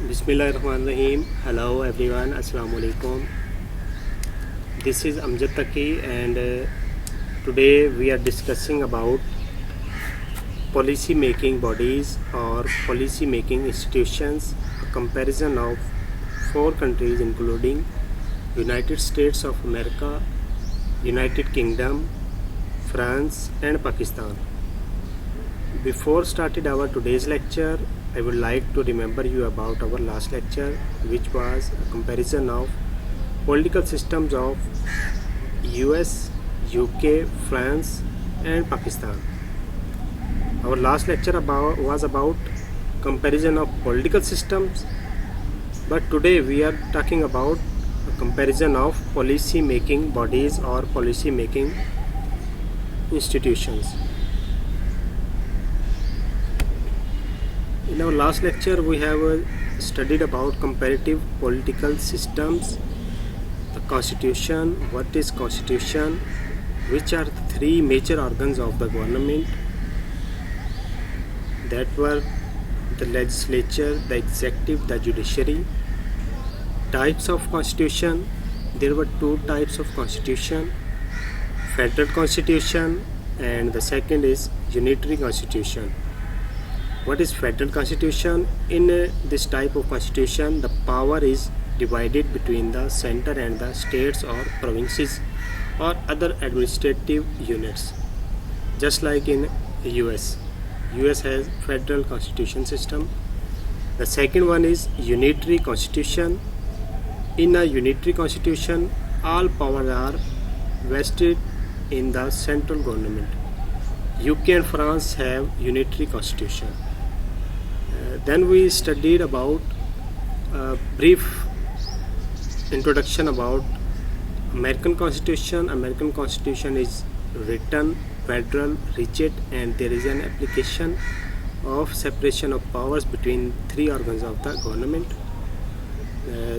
Bismillahirrahmanirrahim. Hello everyone. Assalamu alaikum. This is Amjad Taki and today we are discussing about policy making bodies or policy making institutions, a comparison of 4 countries including United States of America, United Kingdom, France and Pakistan. Before started our today's lecture, I would like to remember you about our last lecture, which was a comparison of political systems of US, UK, France and Pakistan. Our last lecture was about comparison of political systems, but today we are talking about a comparison of policy making bodies or policy making institutions. In our last lecture we have studied about comparative political systems, the constitution, what is constitution, which are the 3 major organs of the government, that were the legislature, the executive, the judiciary. Types of constitution, there were 2 types of constitution, federal constitution and the second is unitary constitution. What is federal constitution? In this type of constitution, the power is divided between the center and the states or provinces or other administrative units, just like in US. US has federal constitution system. The second one is unitary constitution. In a unitary constitution, all powers are vested in the central government. UK and France have unitary constitution. Then we studied about a brief introduction about American Constitution. American Constitution is written, federal, rigid, and there is an application of separation of powers between 3 organs of the government.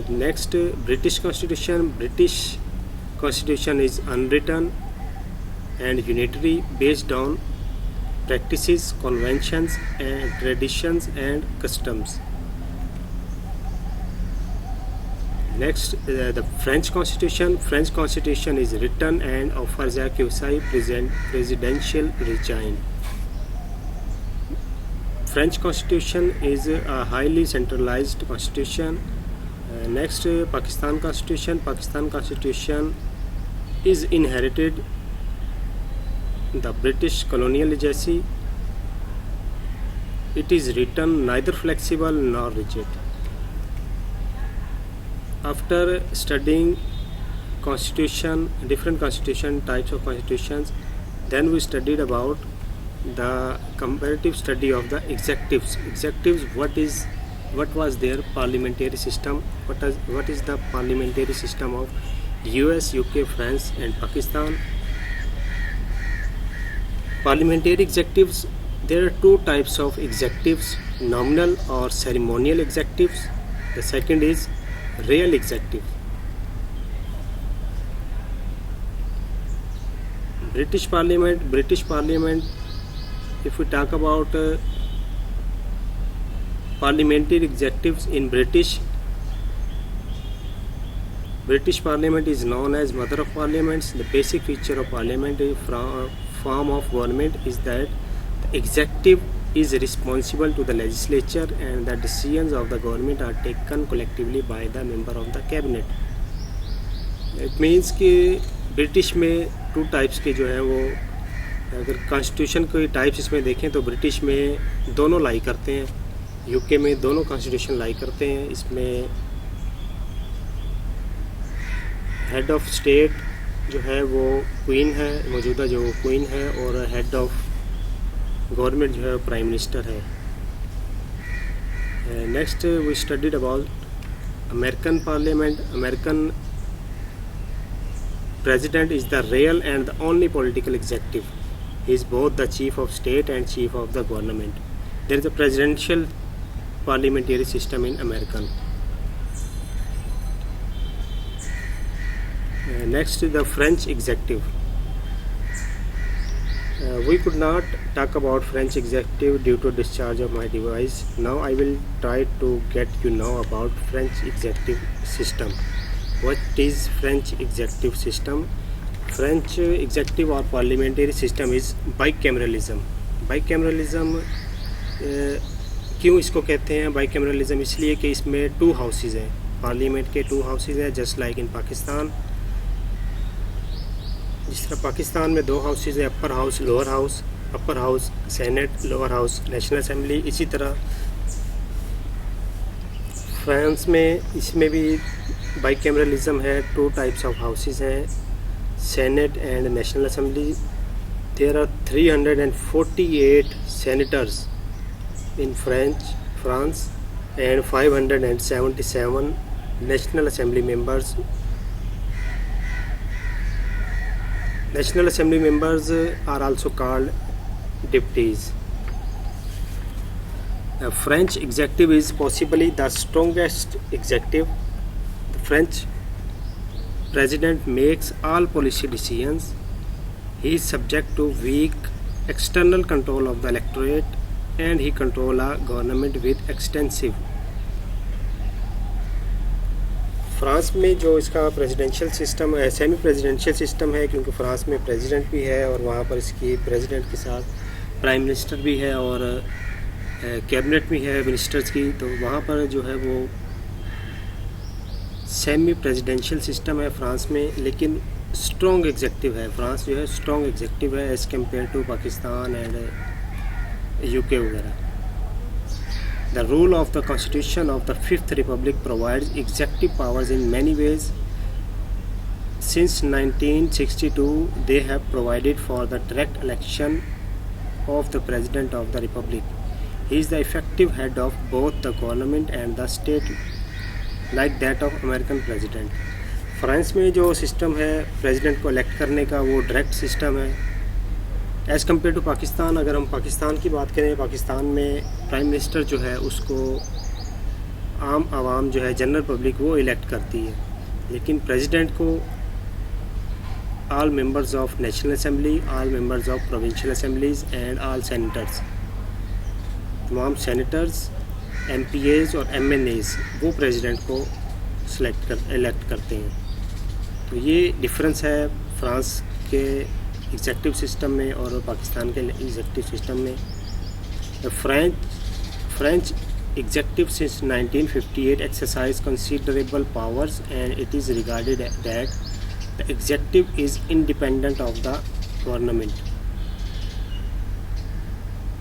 Next, British Constitution. British Constitution is unwritten and unitary, based on practices, conventions and traditions and customs. Next, the French Constitution. French Constitution is written and offers a quasi presidential regime. French Constitution is a highly centralized constitution. Next, Pakistan Constitution. Pakistan Constitution is inherited the British colonial legacy. It is written neither flexible nor rigid. After studying constitution, different constitution types of constitutions, then we studied about the comparative study of the executives. Executives, what was their parliamentary system, what is the parliamentary system of US, UK, France and Pakistan. Parliamentary executives, there are 2 types of executives, nominal or ceremonial executives. The second is real executive. British Parliament, if we talk about parliamentary executives in British Parliament is known as Mother of Parliaments. The basic feature of parliamentary form of government is that the executive is responsible to the legislature and the decisions of the government are taken collectively by the member of the cabinet. It means कि British में 2 types के जो है वो, अगर constitution के types इसमें देखें तो ब्रिटिश में दोनों लाई करते हैं, यूके में दोनों कॉन्स्टिट्यूशन लाई करते हैं. इसमें हेड ऑफ स्टेट जो है वो क्वीन है, मौजूदा जो क्वीन है, और हेड ऑफ गवर्नमेंट जो है प्राइम मिनिस्टर है. Next we studied about American parliament. American president is the real and the only political executive. He is both the chief of state and chief of the government. There is a presidential parliamentary system in American. Next is the French executive. We could not talk about French executive due to discharge of my device. Now I will try to get you know about French executive system. What is French executive system? French executive or parliamentary system is bicameralism. Bicameralism क्यों इसको कहते हैं bicameralism? इसलिए कि इसमें 2 houses हैं, parliament के 2 houses हैं, जस्ट लाइक इन पाकिस्तान। जिस तरह पाकिस्तान में 2 हाउसेज हैं, upper house, lower house, upper house Senate, lower house National Assembly, इसी तरह फ्रांस में इसमें भी बाइकैमरलिज्म है। 2 टाइप्स ऑफ हाउसेज हैं, Senate and National Assembly. There are 348 senators in France and 577 National Assembly members. National Assembly members are also called deputies. The French executive is possibly the strongest executive. The French president makes all policy decisions. He is subject to weak external control of the electorate and he controls a government with extensive. France में जो इसका presidential system है, semi presidential system है, क्योंकि France में president भी है और वहाँ पर इसकी प्रेसिडेंट के साथ प्राइम मिनिस्टर भी है और कैबिनेट भी है मिनिस्टर्स की, तो वहाँ पर जो है वो सेमी प्रेसिडेंशियल सिस्टम है फ्रांस में, लेकिन स्ट्रॉन्ग एग्जेक्टिव है। फ्रांस जो है स्ट्रॉन्ग एग्जेक्टिव है as compared to Pakistan and UK वगैरह। The rule of the Constitution of the Fifth Republic provides executive powers in many ways. Since 1962, they have provided for the direct election of the President of the Republic. He is the effective head of both the government and the state, like that of American President. France में जो system है president को elect करने का, वो direct system है as compared to Pakistan. अगर हम पाकिस्तान की बात करें, पाकिस्तान में प्राइम मिनिस्टर जो है उसको आम आवाम जो है जनरल पब्लिक वो इलेक्ट करती है, लेकिन प्रेसिडेंट को all members of national assembly, all members of provincial assemblies and all senators, तमाम सेनेटर्स, एमपीएज और एमएनएज वो प्रेसिडेंट को इलेक्ट करते हैं। तो ये डिफरेंस है फ्रांस के एग्जेक्टिव सिस्टम में और पाकिस्तान के एग्जेक्टिव सिस्टम में। French executive since 1958 exercise considerable powers and it is regarded that the adjective is independent of the government.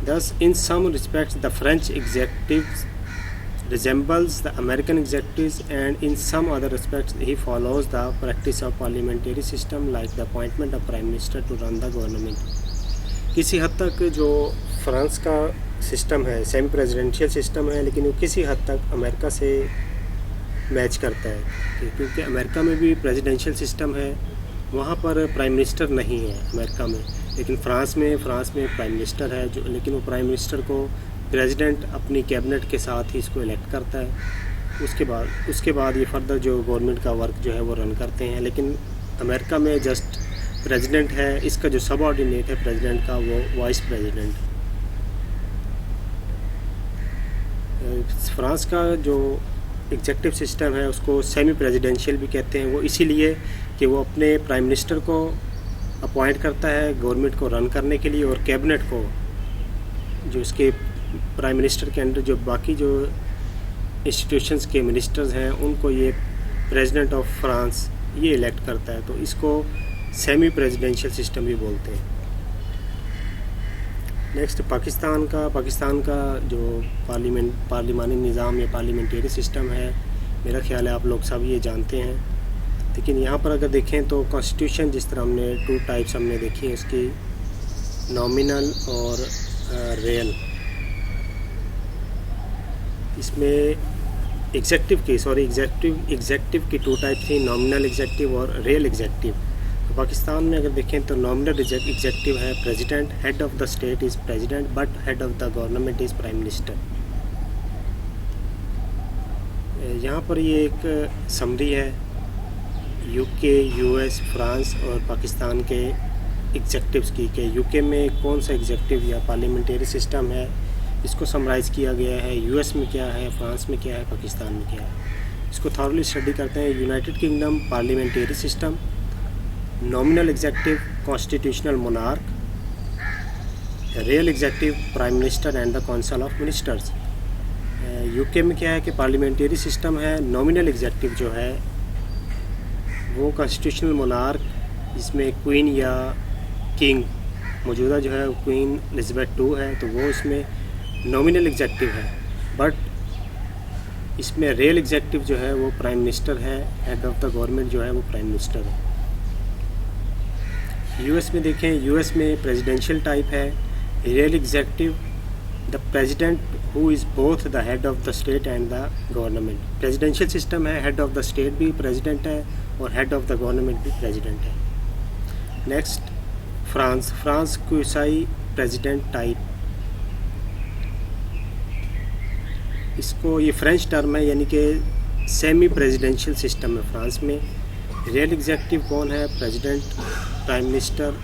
Thus, in some respects, the French executive resembles the American executives, and in some other respects, he follows the practice of parliamentary system, like the appointment of prime minister to run the government. किसी हद तक जो France का system है semi presidential system है, लेकिन वो किसी हद तक अमेरिका से मैच करता है, क्योंकि अमेरिका में भी प्रेसिडेंशियल सिस्टम है, वहाँ पर प्राइम मिनिस्टर नहीं है अमेरिका में, लेकिन फ्रांस में प्राइम मिनिस्टर है जो, लेकिन वो प्राइम मिनिस्टर को प्रेसिडेंट अपनी कैबिनेट के साथ ही इसको इलेक्ट करता है। उसके बाद ये फर्दर जो गवर्नमेंट का वर्क जो है वो रन करते हैं। लेकिन अमेरिका में जस्ट प्रेसिडेंट है, इसका जो सबऑर्डिनेट है प्रेसिडेंट का वो वाइस प्रेसिडेंट। फ्रांस का जो एग्जेक्टिव सिस्टम है उसको सेमी प्रेसिडेंशियल भी कहते हैं, वो इसीलिए कि वो अपने प्राइम मिनिस्टर को अपॉइंट करता है गवर्नमेंट को रन करने के लिए, और कैबिनेट को, जो इसके प्राइम मिनिस्टर के अंडर जो बाकी जो इंस्टीट्यूशंस के मिनिस्टर्स हैं उनको ये प्रेसिडेंट ऑफ फ्रांस ये इलेक्ट करता है, तो इसको सेमी प्रेसिडेंशियल सिस्टम भी बोलते हैं। नेक्स्ट पाकिस्तान का जो पार्लिमानी निज़ाम या पार्लियामेंट्री सिस्टम है, मेरा ख्याल है आप लोग सब ये जानते हैं। लेकिन यहाँ पर अगर देखें तो कॉन्स्टिट्यूशन जिस तरह हमने 2 टाइप्स हमने देखी है इसकी, नॉमिनल और रियल। इसमें एग्जेक्टिव की 2 टाइप थी, नॉमिनल एग्जेक्टिव और रियल एग्जेक्टिव। तो पाकिस्तान में अगर देखें तो नॉमिनल एग्जेक्टिव है president, head of the state is president, but head of the government is prime minister. यहाँ पर ये एक समरी है यूके, यूएस, फ्रांस और पाकिस्तान के एग्जेक्टिव्स की कि यूके में कौन सा एग्जेक्टिव या पार्लियामेंट्री सिस्टम है, इसको समराइज़ किया गया है। यूएस में क्या है, फ्रांस में क्या है, पाकिस्तान में क्या है, इसको थॉरली स्टडी करते हैं। United kingdom parliamentary system, nominal executive constitutional monarch, real executive prime minister and the council of ministers. UK में क्या है कि पार्लियामेंट्री सिस्टम है, नॉमिनल एग्जेक्टिव जो है वो कॉन्स्टिट्यूशनल मोनार्क, जिसमें क्वीन या किंग, मौजूदा जो है क्वीन एलिज़ाबेथ II है, तो वो इसमें नॉमिनल एग्जेक्टिव है। बट इसमें रियल एग्जेक्टिव जो है वो प्राइम मिनिस्टर है, हेड ऑफ द गवर्नमेंट जो है वो प्राइम मिनिस्टर है। यूएस में देखें, यूएस में प्रेसिडेंशियल टाइप है, real executive the president who is both the head of the state and the government. Presidential system है, हेड ऑफ द स्टेट भी प्रेसिडेंट है और हेड ऑफ द गवर्नमेंट भी प्रेसिडेंट है। Next France, France quasi president type, इसको ये French term है, यानी कि सेमी प्रेसिडेंशियल सिस्टम है फ्रांस में। रियल एग्जेक्टिव कौन है, president, prime minister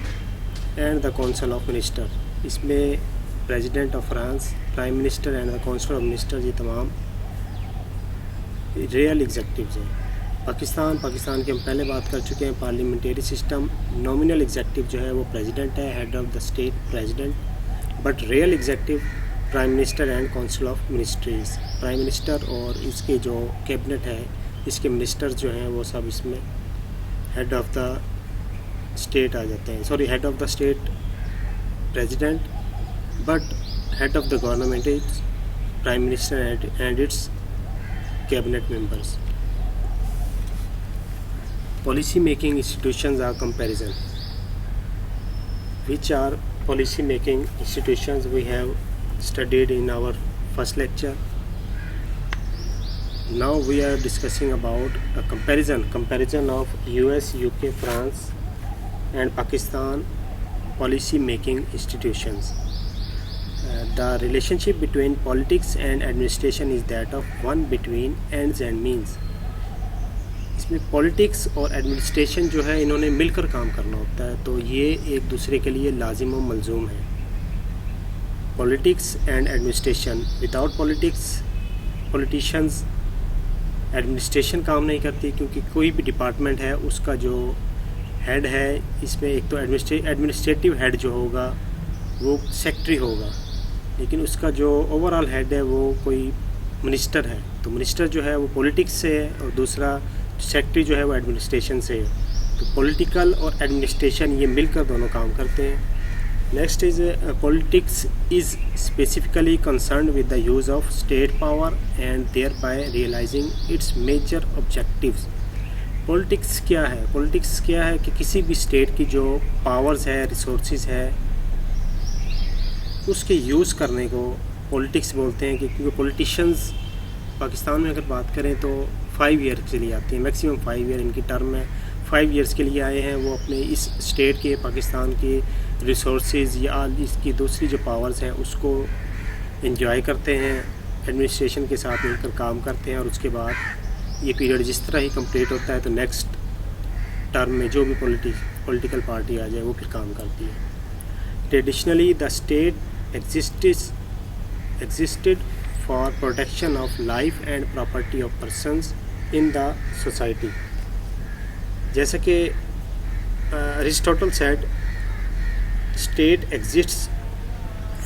and the council of minister. इसमें president of France, prime minister and the council of minister, ये तमाम रियल एग्जेक्टिव्स हैं। पाकिस्तान, पाकिस्तान की हम पहले बात कर चुके हैं, पार्लियामेंट्री सिस्टम, नॉमिनल एग्जेक्टिव जो है वो प्रेसिडेंट है, head of the state president, but real executive prime minister and council of ministries. Prime minister और इसके जो कैबिनेट है, इसके मिनिस्टर जो हैं वो सब इसमें हेड ऑफ द स्टेट आ जाते हैं। Sorry, head of the state president, but head of the government is prime minister and it's cabinet members. Policy making institutions are comparison. Which are policy making institutions we have studied in our first lecture. Now we are discussing about a comparison of US, UK, France and Pakistan policy making institutions. The relationship between politics and administration is that of one between ends and means. इसमें politics और administration जो है इन्होंने मिलकर काम करना होता है, तो ये एक दूसरे के लिए लाजिम व मलजूम है। Politics and administration, without politicians administration काम नहीं करती, क्योंकि कोई भी डिपार्टमेंट है उसका जो हेड है, इसमें एक तो एडमिनिस्ट्रेटिव हेड जो होगा वो सेक्रेटरी होगा, लेकिन उसका जो ओवरऑल हेड है वो कोई मिनिस्टर है। तो मिनिस्टर जो है वो पॉलिटिक्स से है और दूसरा सेक्रेटरी जो है वो एडमिनिस्ट्रेशन से है। तो पॉलिटिकल और एडमिनिस्ट्रेशन ये मिलकर दोनों काम करते हैं। Next is politics is specifically concern with the use of state power and thereby realising its major objectives. Politics क्या है? पॉलिटिक्स क्या है कि किसी भी स्टेट की जो पावर्स है, रिसोर्सेज है, उसके यूज़ करने को पॉलिटिक्स बोलते हैं। क्योंकि पॉलिटिशियंस पाकिस्तान में अगर बात करें तो 5 ईयर के लिए आती है, मैक्सिमम 5 ईयर इनकी टर्म है। 5 ईयर्स के लिए आए हैं, वो अपने इस स्टेट के, पाकिस्तान के रिसोर्सेज या इसकी दूसरी जो पावर्स हैं उसको एंजॉय करते हैं, एडमिनिस्ट्रेशन के साथ मिलकर काम करते हैं, और उसके बाद ये पीरियड जिस तरह ही कंप्लीट होता है तो नेक्स्ट टर्म में जो भी पॉलिटिकल पार्टी आ जाए वो फिर काम करती है। Traditionally the state existed for protection of life and property of persons in the society. जैसे कि Aristotle said, state exists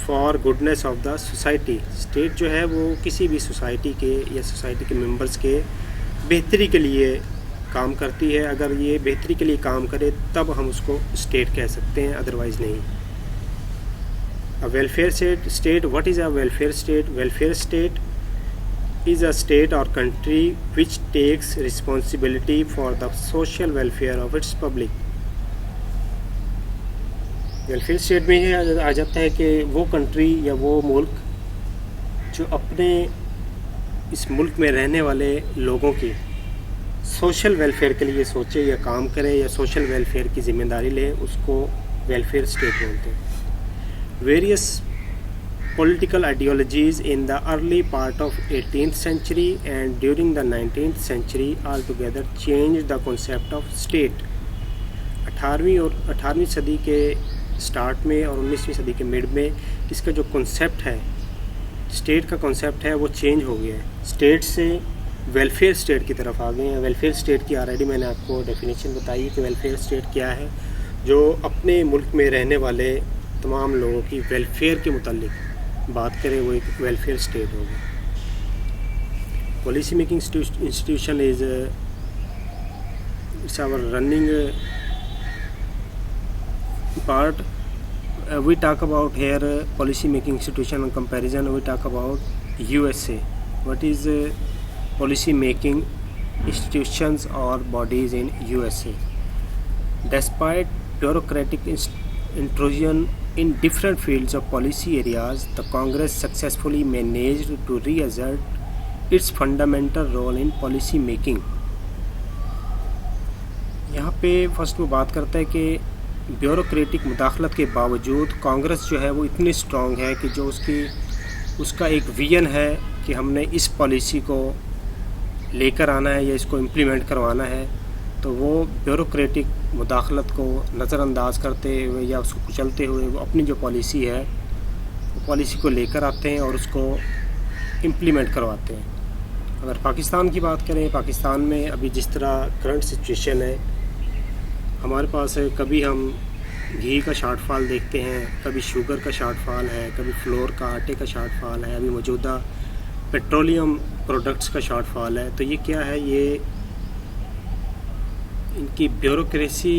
for goodness of the society. State जो है वो किसी भी सोसाइटी के या सोसाइटी के मेंबर्स के बेहतरी के लिए काम करती है। अगर ये बेहतरी के लिए काम करे तब हम उसको स्टेट कह सकते हैं, अदरवाइज़ नहीं। A welfare state. What is a welfare state? Welfare state is a state or country which takes responsibility for the social welfare of its public. Welfare state में ये आ जाता है कि वो कंट्री या वो मुल्क जो अपने इस मुल्क में रहने वाले लोगों की सोशल वेलफेयर के लिए सोचे या काम करे या सोशल वेलफेयर की जिम्मेदारी ले, उसको वेलफेयर स्टेट बोलते हैं। Various political ideologies in the early part of 18th century and during the 19th century altogether changed the concept of state। 18वीं सदी के स्टार्ट में और 19वीं सदी के मिड में इसका जो कॉन्सेप्ट है, स्टेट का कॉन्सेप्ट है, वो चेंज हो गया है। स्टेट से वेलफेयर स्टेट की तरफ आ गए हैं। वेलफेयर स्टेट की ऑलरेडी मैंने आपको डेफिनेशन बताई है कि वेलफेयर स्टेट क्या है। जो अपने मुल्क में रहने वाले तमाम लोगों की वेलफेयर के मुतालिक बात करें, वो एक वेलफेयर स्टेट होगा। Policy making institution is its our running part. We talk about here policy making institution in comparison. We talk about USA. What is policy making institutions or bodies in USA? Despite bureaucratic intrusion in different fields of policy areas, the Congress successfully managed to reassert its fundamental role in policy making. यहाँ पे first वो बात करता है कि bureaucratic मुदाखलत के बावजूद कांग्रेस जो है वो इतनी स्ट्रॉन्ग है कि जो उसका एक विजन है कि हमने इस पॉलिसी को लेकर आना है या इसको इम्प्लीमेंट करवाना है, तो वो ब्यूरोक्रेटिक मुदाखलत को नज़रअंदाज करते हुए या उसको कुचलते हुए वो अपनी जो पॉलिसी है वो पॉलिसी को लेकर आते हैं और उसको इम्प्लीमेंट करवाते हैं। अगर पाकिस्तान की बात करें, पाकिस्तान में अभी जिस तरह करंट सिचुएशन है, हमारे पास है, कभी हम घी का शॉर्टफॉल देखते हैं, कभी शुगर का शॉर्टफॉल है, कभी फ्लोर का आटे का शॉर्टफॉल है, अभी मौजूदा पेट्रोलियम प्रोडक्ट्स का शॉर्टफॉल है। तो ये क्या है, ये इनकी ब्यूरोक्रेसी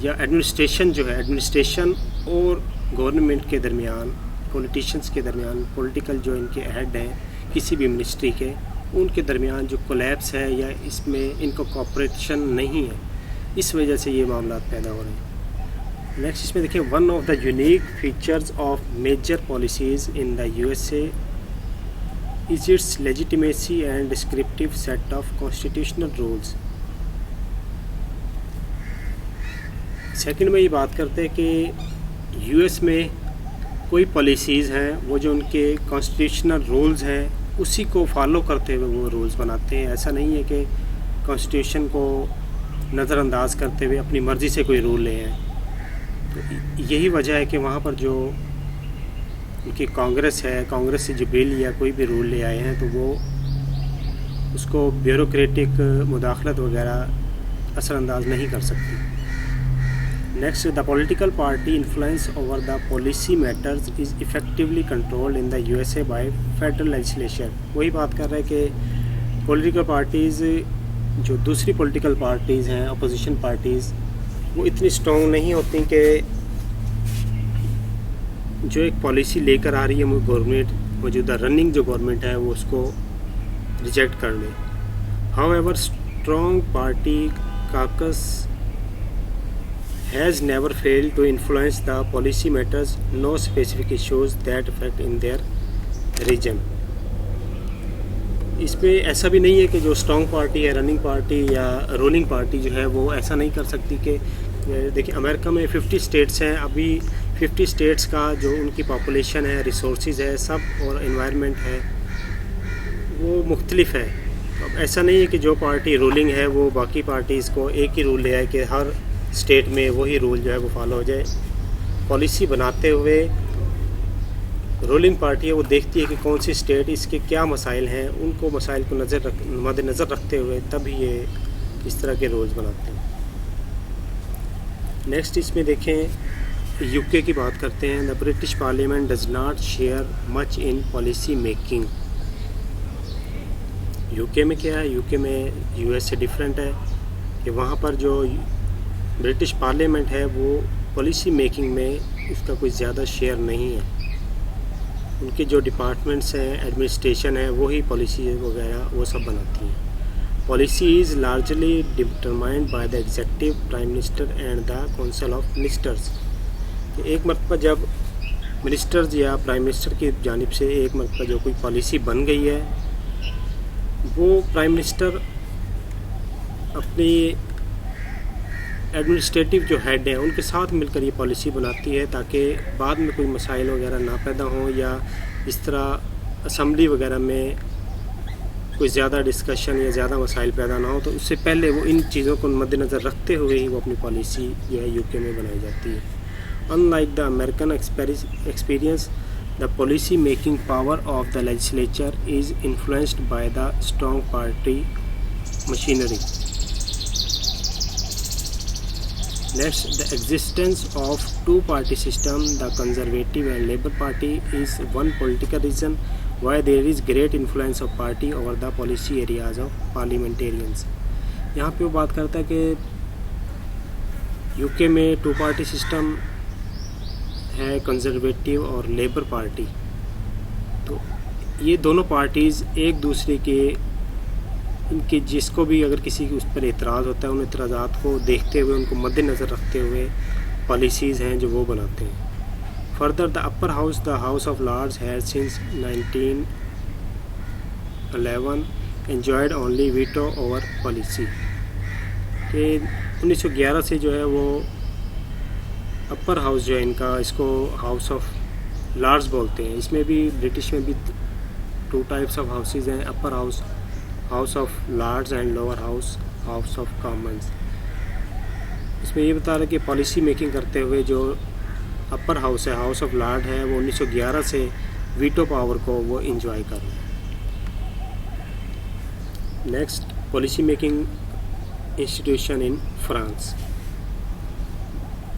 या एडमिनिस्ट्रेशन जो है, एडमिनिस्ट्रेशन और गवर्नमेंट के दरमियान, पॉलिटिशियंस के दरमियान, पॉलिटिकल जो इनके हेड हैं किसी भी मिनिस्ट्री के, उनके दरमियान जो कोलैप्स है या इसमें इनको कोऑपरेशन नहीं है, इस वजह से ये मामला पैदा हो रहे हैं। नेक्स्ट इसमें देखिए, one of the unique features of major policies in the USA is its legitimacy and descriptive set of constitutional rules. Second में ये बात करते हैं कि यूएस में कोई पॉलिसीज़ हैं, वो जो उनके कॉन्स्टिट्यूशनल रूल्स हैं उसी को फॉलो करते हुए वो रूल्स बनाते हैं। ऐसा नहीं है कि कॉन्स्टिट्यूशन को नज़रअंदाज करते हुए अपनी मर्ज़ी से कोई रूल ले आए। तो यही वजह है कि वहाँ पर जो उनकी कांग्रेस है, कांग्रेस से जो बिल या कोई भी रूल ले आए हैं तो वो उसको ब्यूरोक्रेटिक मुदाखलत वगैरह असरअंदाज नहीं कर सकती। Next, the political party influence over the policy matters is effectively controlled in the USA by federal legislation. वही बात कर रहे हैं कि पॉलिटिकल पार्टीज़ जो दूसरी पॉलिटिकल पार्टीज़ हैं, अपोजिशन पार्टीज़, वो इतनी स्ट्रॉन्ग नहीं होती कि जो एक पॉलिसी लेकर आ रही है वो गवर्नमेंट, मौजूदा रनिंग जो गवर्नमेंट है वो उसको रिजेक्ट कर ले। However strong party caucus has never failed to influence the policy matters, no specific issues that affect in their region. इसमें ऐसा भी नहीं है कि जो स्ट्रॉन्ग पार्टी है, रनिंग पार्टी या रूलिंग पार्टी जो है वो ऐसा नहीं कर सकती कि देखिए अमेरिका में 50 स्टेट्स हैं, अभी 50 स्टेट्स का जो उनकी पॉपुलेशन है, रिसोर्सेज है सब और एनवायरनमेंट है वो मुख्तलिफ है। अब ऐसा नहीं है कि जो पार्टी रूलिंग है वो बाकी पार्टीज़ को एक ही रूल ले आए कि हर स्टेट में वही रूल जो है वो फॉलो हो जाए। पॉलिसी बनाते हुए रूलिंग पार्टी है वो देखती है कि कौन सी स्टेट, इसके क्या मसाइल हैं, उनको मसाइल को मद्देनज़र रखते हुए तब ये इस तरह के रूल्स बनाते हैं। नेक्स्ट इसमें देखें, यूके की बात करते हैं। The British parliament does not share much in policy making. UK में क्या है, यूके में यूएस से डिफरेंट है कि वहाँ पर जो ब्रिटिश पार्लियामेंट है वो पॉलिसी मेकिंग में इसका कोई ज़्यादा शेयर नहीं है। उनके जो डिपार्टमेंट्स हैं, एडमिनिस्ट्रेशन है, वही पॉलिसी वगैरह वो सब बनाती हैं। Policy is largely determined by the executive, prime minister and the council of ministers. एक मरतबा जब मिनिस्टर्स या प्राइम मिनिस्टर की जानिब से एक मरतबा जो कोई पॉलिसी बन गई है, वो प्राइम मिनिस्टर अपनी एडमिनिस्ट्रेटिव जो हेड हैं उनके साथ मिलकर ये पॉलिसी बनाती है ताकि बाद में कोई मसाइल वगैरह ना पैदा हों या इस तरह असम्बली वगैरह में कोई ज़्यादा डिस्कशन या ज़्यादा मसाइल पैदा ना हो, तो उससे पहले वो इन चीज़ों को मद्देनज़र रखते हुए ही वो अपनी पॉलिसी जो है यूके में बनाई जाती है। Unlike the American experience, the policy making power of the legislature is influenced by the strong party machinery. Next, the existence of two-party system, the Conservative and Labour Party, is one political reason why there is great influence of party over the policy areas of parliamentarians. यहाँ पे वो बात करता है कि UK में to party system है, conservative और लेबर पार्टी। तो ये दोनों पार्टीज़ एक दूसरे के इनके जिसको भी अगर किसी के उस पर एतराज़ होता है, उन एतराज़ात को देखते हुए, उनको मद्देनज़र रखते हुए पॉलिसीज़ हैं जो वो बनाते हैं। Further, the upper house, the House of Lords, has since 1911 enjoyed only veto over policy. कि 1911 से जो है वो अपर हाउस जो है इनका, इसको हाउस ऑफ लॉर्ड्स बोलते हैं। इसमें भी ब्रिटिश में भी टू टाइप्स ऑफ हाउसेज हैं, upper house, House of Lords, and lower house, House of Commons. इसमें ये बता रहा है कि पॉलिसी मेकिंग करते हुए जो अपर हाउस है, हाउस ऑफ लॉर्ड है, वो 1911 से वीटो पावर को वो इंजॉय कर रहे हैं। Next, policy making institution in France.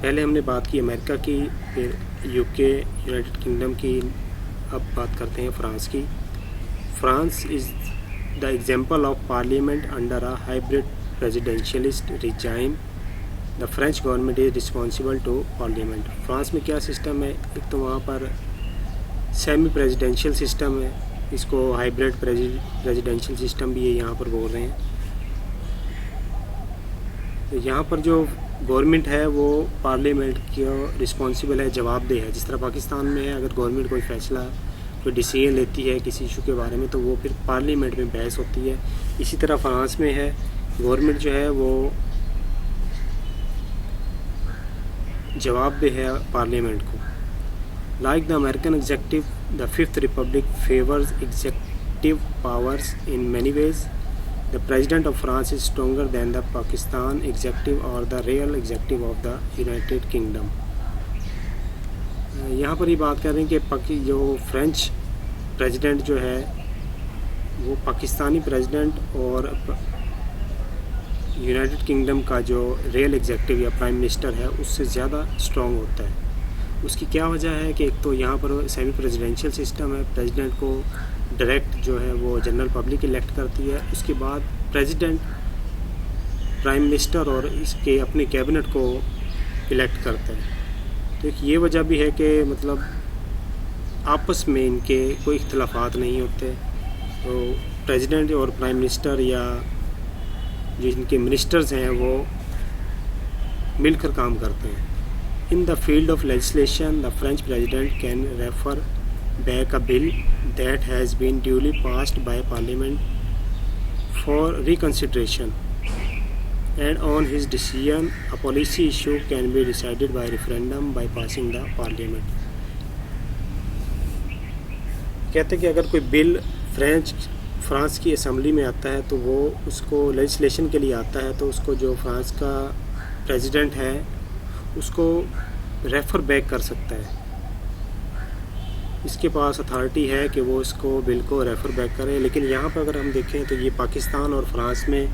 पहले हमने बात की अमेरिका की, फिर यूके, यूनाइटेड किंगडम की, अब बात करते हैं फ्रांस की। France is the example of parliament under a hybrid presidentialist regime. The French government is responsible to parliament. France में क्या सिस्टम है, एक तो वहाँ पर सेमी प्रेसिडेंशियल सिस्टम है, इसको हाइब्रिड प्रेसिडेंशियल सिस्टम भी ये यहाँ पर बोल रहे हैं। तो यहाँ पर जो गवर्नमेंट है वो पार्लियामेंट की रिस्पॉन्सिबल है, जवाबदेह है। जिस तरह पाकिस्तान में है, अगर गवर्नमेंट कोई फ़ैसला, कोई डिसीजन लेती है किसी इशू के बारे में, तो वो फिर पार्लियामेंट में बहस होती है। इसी तरह फ्रांस में है, गवर्नमेंट जो है वो जवाबदेह है पार्लियामेंट को। Like the American executive, the fifth Republic favours executive powers in many ways. The President of France is stronger than the Pakistan executive or the real executive of the United Kingdom. यहाँ पर ये बात कर रहे हैं कि जो French president जो है वो पाकिस्तानी प्रेसिडेंट और यूनाइटेड किंगडम का जो रियल एग्जेक्टिव या प्राइम मिनिस्टर है उससे ज़्यादा स्ट्रॉन्ग होता है। उसकी क्या वजह है कि एक तो यहाँ पर सेमी प्रेसिडेंशियल सिस्टम है, प्रेसिडेंट को डायरेक्ट जो है वो जनरल पब्लिक इलेक्ट करती है, उसके बाद प्रेसिडेंट प्राइम मिनिस्टर और इसके अपने कैबिनेट को इलेक्ट करता है। तो एक ये वजह भी है कि मतलब आपस में इनके कोई इख्तलाफात नहीं होते, तो प्रेसिडेंट और प्राइम मिनिस्टर या जो इनके मिनिस्टर्स हैं वो मिलकर काम करते हैं। In the field of legislation, the French president can refer back a bill that has been duly passed by Parliament for reconsideration, and on his decision a policy issue can be decided by referendum by passing the Parliament. कहते हैं कि अगर कोई bill France की assembly में आता है तो वो उसको लेजिस्लेशन के लिए आता है, तो उसको जो फ्रांस का प्रेसिडेंट है उसको रेफ़र बैक कर सकता है। इसके पास अथॉरिटी है कि वो इसको बिल को रेफ़र बैक करे। लेकिन यहाँ पर अगर हम देखें तो ये पाकिस्तान और फ्रांस में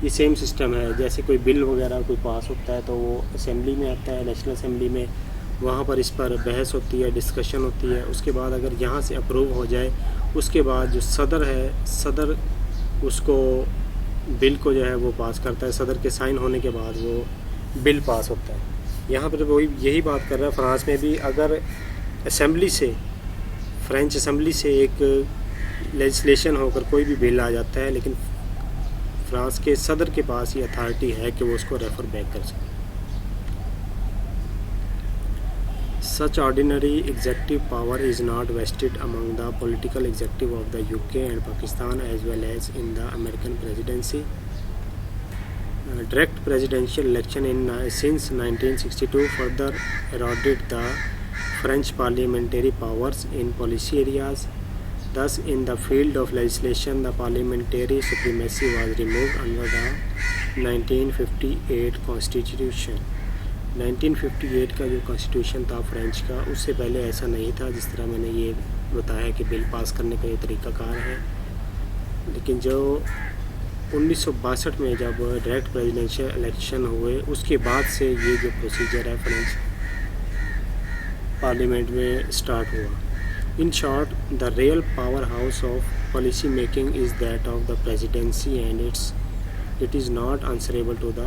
ये सेम सिस्टम है। जैसे कोई बिल वगैरह कोई पास होता है तो वो असेंबली में आता है, नेशनल असेंबली में, वहाँ पर इस पर बहस होती है, डिस्कशन होती है। उसके बाद अगर यहाँ से अप्रूव हो जाए, उसके बाद जो सदर है, सदर उसको बिल को जो है वो पास करता है। सदर के साइन होने के बाद वो बिल पास होता है। यहाँ पर वही यही बात कर रहा है फ्रांस में भी, अगर असेंबली से, फ्रेंच असेंबली से एक लेजिस्लेशन होकर कोई भी बिल आ जाता है, लेकिन फ्रांस के सदर के पास ये अथॉरिटी है कि वो उसको रेफ़र बैक कर सके। Such ordinary executive power is not vested among the political executive of the UK and Pakistan as well as in the American presidency. Direct presidential election since 1962 further eroded the French parliamentary powers in policy areas. Thus, in the field of legislation, the parliamentary supremacy was removed under the 1958 Constitution. 1958 का जो constitution था French का, उससे पहले ऐसा नहीं था जिस तरह मैंने ये बताया कि बिल पास करने का ये तरीक़ाकार है। लेकिन जो 1962 में जब डायरेक्ट प्रेसिडेंशियल इलेक्शन हुए, उसके बाद से ये जो प्रोसीजर है फ्रेंच पार्लियामेंट में स्टार्ट हुआ। In short, the real powerhouse of policy making is that of the presidency and it is not answerable to the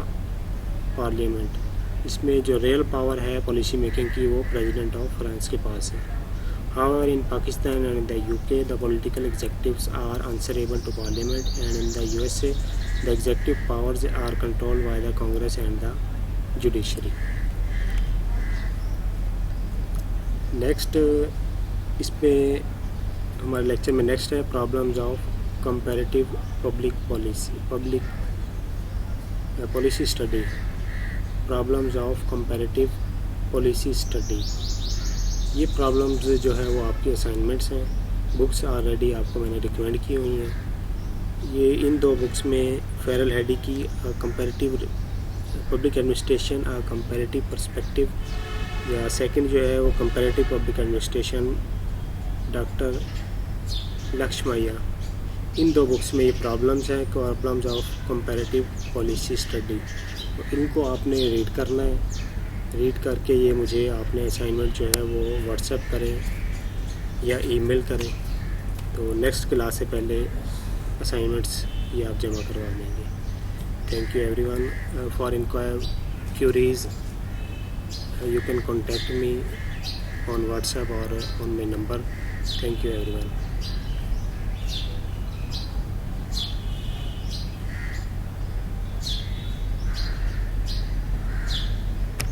parliament. इसमें जो रियल पावर है पॉलिसी मेकिंग की वो प्रेसिडेंट ऑफ फ्रांस के पास है। However, in Pakistan and the UK, the political executives are answerable to parliament, and in the USA, the executive powers are controlled by the Congress and the judiciary. Next, इस पे हमारे lecture में next है problems of comparative public policy study. Problems of comparative policy study, ये problems जो है वो आपकी असाइनमेंट्स हैं। बुक्स ऑलरेडी आपको मैंने रिकमेंड की हुई हैं। ये इन दो बुक्स में फेरल हेडी की comparative public administration comparative perspective, या सेकंड जो है वो comparative public administration doctor Lakshmaiah. इन दो बुक्स में ये प्रॉब्लम्स हैं, problems of comparative policy study. तो इनको आपने रीड करना है। रीड करके ये मुझे आपने असाइनमेंट जो है वो व्हाट्सएप करें या ईमेल करें, तो नेक्स्ट क्लास से पहले असाइनमेंट्स ये आप जमा करवा लेंगे। Thank you everyone. For queries you can contact me on WhatsApp or on my number. Thank you everyone.